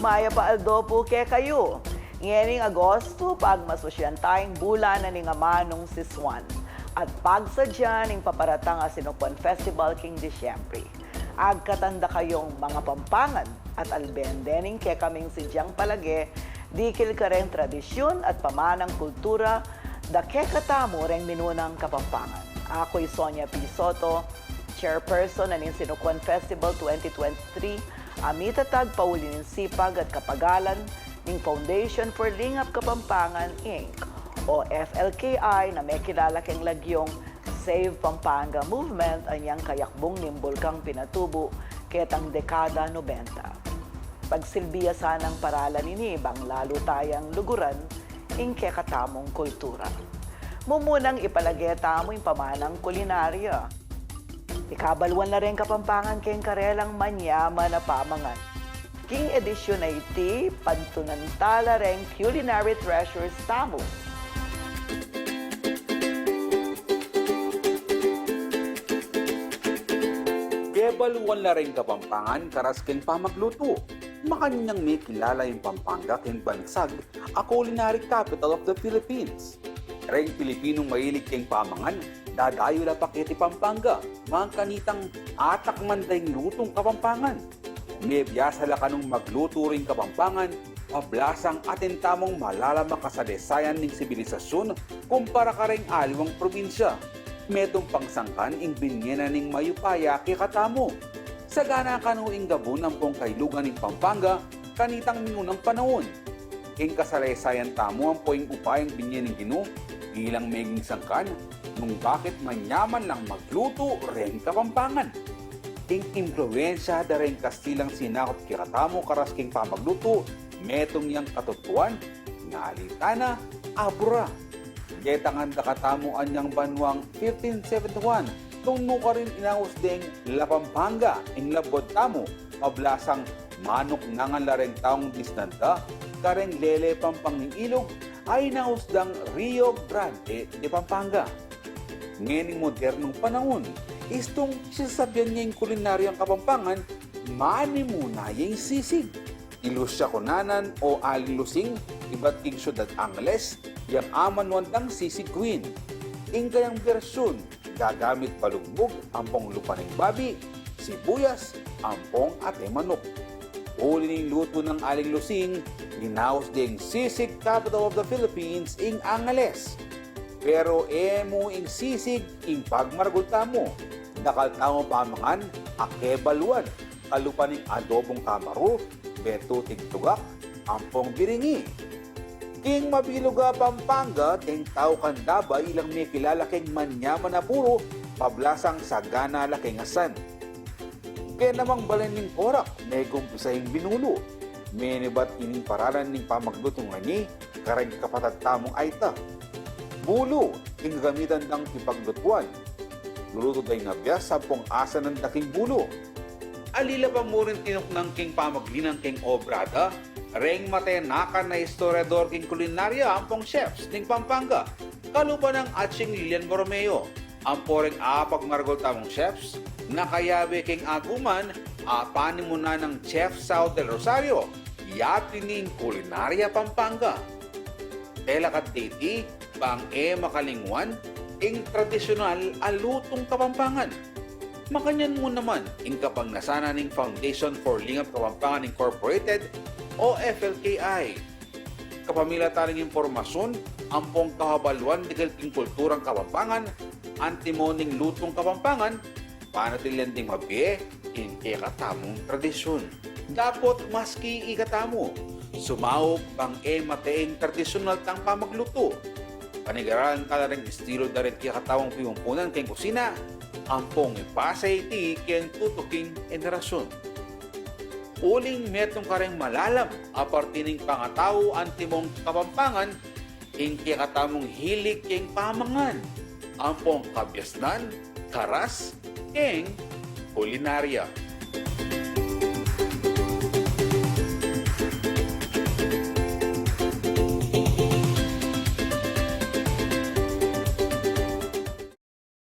Maya pa aldopo ke kayo. Ngayon Agosto, pag masosyan tayong bulan na ning amanong si Swan. At pagsadya ning paparatang Sinukwan Festival king Disyembre. Agkatanda kayong mga pampangan at albendening ke kaming sidyang palage, dikil ka rin tradisyon at pamanang kultura, da ke katamo rin minunang kapampangan. Ako'y Sonia P. Soto, Chairperson ng Sinukwan Festival 2023, amitatag paulinin sipag at kapagalan ng Foundation for Lingap Kapampangan, Inc. o FLKI na may kilala keng lagyong Save Pampanga Movement anyang kayakbong nimbulkang pinatubo ketang dekada 90. Pagsilbiya sanang paralan ini bang lalo tayang luguran ing kekatamong kultura. Mumunang ipalageta mo yung pamanang kulinarya. Ikabalwan na rin kapampangan keng karelang manyaman na pamangan. King edisyon na iti, pantunantala rin culinary treasures tamo. Kebaluan na rin kapampangan karas ken pamagluto. Makanyang may kilala yung Pampanga ken bansag, a culinary capital of the Philippines. Reng Pilipinong mahilig ken pamangan, dadayo la pakiti Pampanga, mga kanitang atak mandayng lutong kapampangan. May biyasa la kanong magluto rin kapampangan, pablasang atentamong malalama kasalesayan ng sibilisasyon kumpara ka rin aliwang probinsya. Metong pangsangkan ing binyena ning mayupaya kikatamo. Sagana kanuing gabon ang pong kailugan ng Pampanga kanitang minunang panahon. Ing kasalaysayan tamo ang poing upayang binyen ng Ginoo bilang meging sangkan nung bakit manyaman lang magluto rin kapampangan. Ing impluensya da rin Kastilang sinakop kikatamo karas king pamagluto metong yang katutuan nga alitana abura. Ketangan katamo anyang banwang 1571 nung nuka rin inangos ding La Pampanga ing labod tamo pablasang manok nangan la rin taong disnanta kareng lele pampanging ilog ay nangusdang Rio Grande de Pampanga. Ngayon modernong panahon, istong sinasabihan niya yung kulinaryang kapampangan, mani muna yung sisig. Ilusya kunanan o alilusing, iba't king syudad Angles, yung amanwandang sisig queen. Ing kayang bersyon, gagamit balugbog, ampong lupa ng babi, sibuyas, ampong ate manok. Uli ning luto ng aling lusing, ginaos ding sisig capital of the Philippines ing Angles. Pero emo ing sisig ing pagmargulta mo, nakaltamo pamangan, akebaluan, kalupa ning adobong kamaro, beto tigtugak, ampong biringi. King mabiluga Pampanga, ting tao kandaba ilang may kilala keng manyaman na puro, pablasang sagana laking asan. Kaya namang balen ning korak, may gumpisahing binulo. May nibat ining paralan ning pamagluto nga ni, kareng kapatad tamong aita. Bulo, ing gamitan ng ipaglutuan. Luluto day nga biyas sa pong asa ng daking bulo. Alila pa mo rin tinok ng king pamaglinang king obrada, reng matenakan na historiador king kulinarya ang pong chefs ning Pampanga. Kalupa ng Atsing Lilian Borromeo, ang poreng apag margol tamong chefs, nakayabe king aguman, apanin mo na ng Chef Sao del Rosario, yati ning kulinarya Pampanga. Tela katiti, pang makalingwan, ing tradisyonal alutong kapampangan. Makanyan mo naman, ing kapang nasana ning Foundation for Lingap Kapampangan Incorporated o FLKI. Kapamilya taring impormasyon, ampong kahabaluan di king kulturang kapampangan, antimoning lutong kapampangan, panatilyan ding mabiye, ing ikatamong tradisyon. Dapat maski ikatamo, sumao pang mateing tradisyonal tang pamagluto. Panigaralan ka rin estilo da rin kikatawang pimumpunan keng kusina, ampong ipasay ti keng tutuking generasyon. Uling metong kareng malalam apartining pangataw antimong kapampangan ing kikatamong hilig keng pamangan, ampong kabyasnan, karas, keng kulinarya.